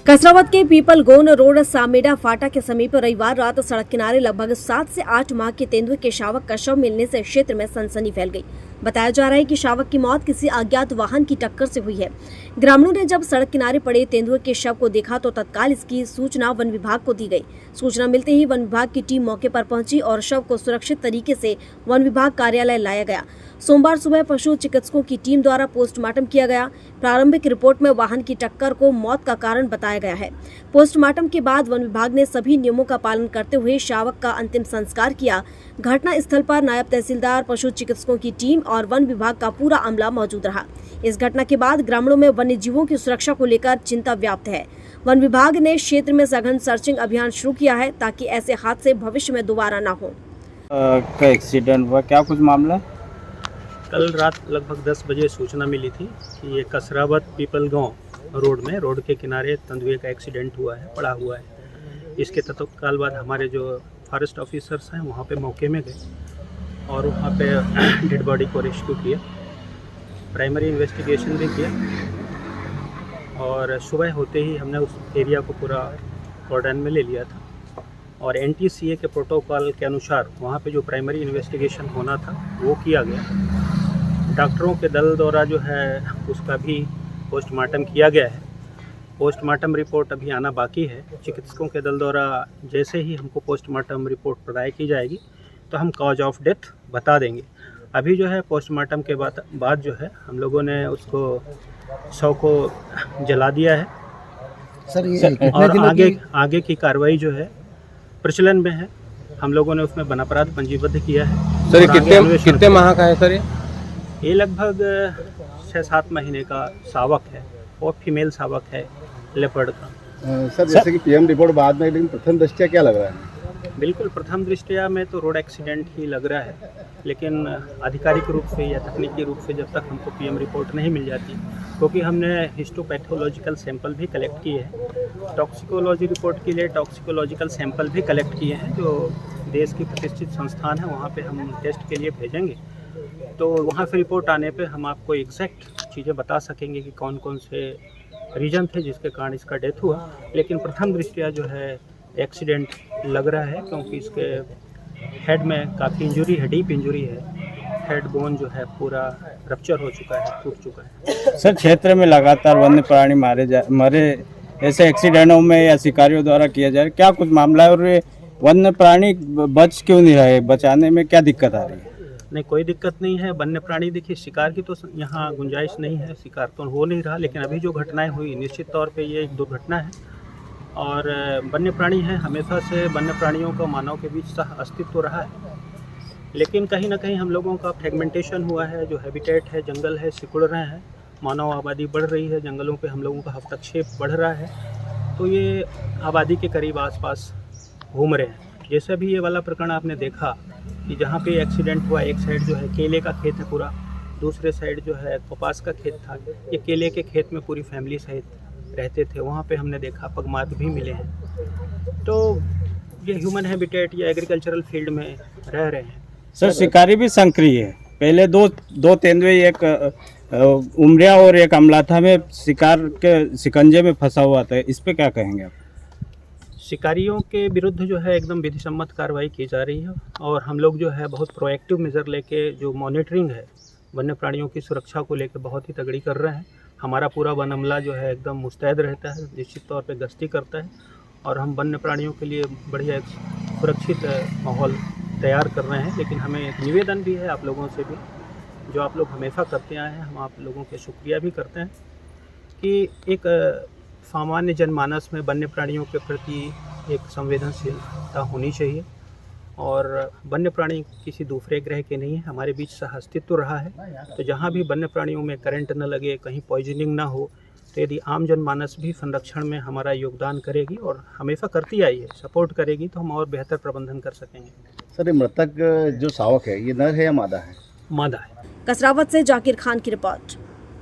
कसरावद के पीपल गोन रोड सामेडा फाटा के समीप रविवार रात सड़क किनारे लगभग 7 से 8 माह के तेंदुए के शावक का शव मिलने से क्षेत्र में सनसनी फैल गई। बताया जा रहा है कि शावक की मौत किसी अज्ञात वाहन की टक्कर से हुई है। ग्रामीणों ने जब सड़क किनारे पड़े तेंदुए के शव को देखा तो तत्काल इसकी सूचना वन विभाग को दी गई। सूचना मिलते ही वन विभाग की टीम मौके पर पहुंची और शव को सुरक्षित तरीके से वन विभाग कार्यालय लाया गया। सोमवार सुबह पशु चिकित्सकों की टीम द्वारा पोस्टमार्टम किया गया। प्रारंभिक रिपोर्ट में वाहन की टक्कर को मौत का कारण बताया गया है। पोस्टमार्टम के बाद वन विभाग ने सभी नियमों का पालन करते हुए शावक का अंतिम संस्कार किया। घटना स्थल पर नायब तहसीलदार, पशु चिकित्सकों की टीम और वन विभाग का पूरा अमला मौजूद रहा। इस घटना के बाद ग्रामीणों में वन्य जीवों की सुरक्षा को लेकर चिंता व्याप्त है। वन विभाग ने क्षेत्र में सघन सर्चिंग अभियान शुरू किया है ताकि ऐसे हादसे भविष्य में दोबारा न हो। का एक्सीडेंट हुआ, क्या कुछ मामला? कल रात लगभग 10 बजे सूचना मिली थी कि ये कसरावद पीपल गांव रोड के किनारे तेंदुए का एक्सीडेंट हुआ है, पड़ा हुआ है। इसके तत्काल बाद हमारे जो फॉरेस्ट ऑफिसर्स हैं वहाँ पे मौके में गए और वहाँ पे डेड बॉडी को रेस्क्यू किया, प्राइमरी इन्वेस्टिगेशन भी किया और सुबह होते ही हमने उस एरिया को पूरा कॉर्डन में ले लिया था और NTCA के प्रोटोकॉल के अनुसार वहाँ पे जो प्राइमरी इन्वेस्टिगेशन होना था वो किया गया। डॉक्टरों के दल द्वारा जो है उसका भी पोस्टमार्टम किया गया है। पोस्टमार्टम रिपोर्ट अभी आना बाकी है। चिकित्सकों के दल द्वारा जैसे ही हमको पोस्टमार्टम रिपोर्ट प्रदाय की जाएगी तो हम कॉज ऑफ डेथ बता देंगे। अभी जो है पोस्टमार्टम के बाद जो है हम लोगों ने उसको शव को जला दिया है सर, ये और आगे की कार्रवाई जो है प्रचलन में है। हम लोगों ने उसमें वन अपराध पंजीबद्ध किया है। सर कितने माह का है सर? ये लगभग 6-7 महीने का शावक है और फीमेल शावक है लेपर्ड का। सर जैसे कि PM रिपोर्ट बाद में, लेकिन प्रथम दृष्टया क्या लग रहा है? बिल्कुल प्रथम दृष्टया में तो रोड एक्सीडेंट ही लग रहा है, लेकिन आधिकारिक रूप से या तकनीकी रूप से जब तक हमको PM रिपोर्ट नहीं मिल जाती, क्योंकि हमने हिस्टोपैथोलॉजिकल सैंपल भी कलेक्ट किए हैं, टॉक्सिकोलॉजी रिपोर्ट के लिए टॉक्सिकोलॉजिकल सैंपल भी कलेक्ट किए हैं जो देश की प्रतिष्ठित संस्थान है, वहाँ पे हम टेस्ट के लिए भेजेंगे। तो वहाँ से रिपोर्ट आने पे हम आपको एग्जैक्ट चीज़ें बता सकेंगे कि कौन कौन से रीजन थे जिसके कारण इसका डेथ हुआ। लेकिन प्रथम दृष्टया जो है एक्सीडेंट लग रहा है, क्योंकि इसके हेड में काफ़ी इंजरी है, डीप इंजरी है। हेड बोन जो है पूरा रप्चर हो चुका है, टूट चुका है। सर क्षेत्र में लगातार वन्य प्राणी मरे ऐसे एक्सीडेंटों में या शिकारियों द्वारा किया जा रहा है, क्या कुछ मामला है और वन्य प्राणी बच क्यों नहीं रहे? बचाने में क्या दिक्कत आ रही है? नहीं, कोई दिक्कत नहीं है। वन्य प्राणी देखिए, शिकार की तो यहाँ गुंजाइश नहीं है, शिकार तो हो नहीं रहा। लेकिन अभी जो घटनाएं हुई निश्चित तौर पे ये एक दुर्घटना है और वन्य प्राणी है, हमेशा से वन्य प्राणियों का मानव के बीच सह अस्तित्व रहा है। लेकिन कहीं ना कहीं हम लोगों का फ्रेगमेंटेशन हुआ है, जो हैबिटेट है, जंगल है, सिकुड़ रहे हैं, मानव आबादी बढ़ रही है, जंगलों पे हम लोगों का हस्तक्षेप बढ़ रहा है, तो ये आबादी के करीब आसपास घूम रहे हैं। जैसे भी ये वाला प्रकरण आपने देखा कि जहाँ पे एक्सीडेंट हुआ, एक साइड जो है केले का खेत है पूरा, दूसरे साइड जो है कपास का खेत था। ये केले के खेत में पूरी फैमिली सहित रहते थे, वहाँ पे हमने देखा पगमार्क भी मिले हैं। तो ये ह्यूमन हैबिटेट या एग्रीकल्चरल फील्ड में रह रहे हैं। सर शिकारी भी सक्रिय है। पहले दो तेंदुए, एक उमरिया और एक अमलाथा में शिकार के शिकंजे में फंसा हुआ था, इस पे क्या कहेंगे आप? शिकारियों के विरुद्ध जो है एकदम विधिसम्मत कार्रवाई की जा रही है और हम लोग जो है बहुत प्रोएक्टिव मेजर लेके जो मॉनिटरिंग है वन्य प्राणियों की सुरक्षा को लेकर बहुत ही तगड़ी कर रहे हैं। हमारा पूरा वन अमला जो है एकदम मुस्तैद रहता है, निश्चित तौर पे गश्ती करता है और हम वन्य प्राणियों के लिए बढ़िया एक सुरक्षित माहौल तैयार कर रहे हैं। लेकिन हमें एक निवेदन भी है आप लोगों से भी, जो आप लोग हमेशा करते आए हैं, हम आप लोगों के शुक्रिया भी करते हैं कि एक सामान्य जनमानस में वन्य प्राणियों के प्रति एक संवेदनशीलता होनी चाहिए और वन्य प्राणी किसी दूसरे ग्रह के नहीं है, हमारे बीच सह अस्तित्व रहा है। तो जहाँ भी वन्य प्राणियों में करंट न लगे, कहीं पॉइजनिंग ना हो, तो यदि आम जनमानस भी संरक्षण में हमारा योगदान करेगी और हमेशा करती आई है, सपोर्ट करेगी, तो हम और बेहतर प्रबंधन कर सकेंगे। सर ये मृतक जो शावक है, ये नर है या मादा है? मादा है। कसरावद से जाकिर खान की रिपोर्ट।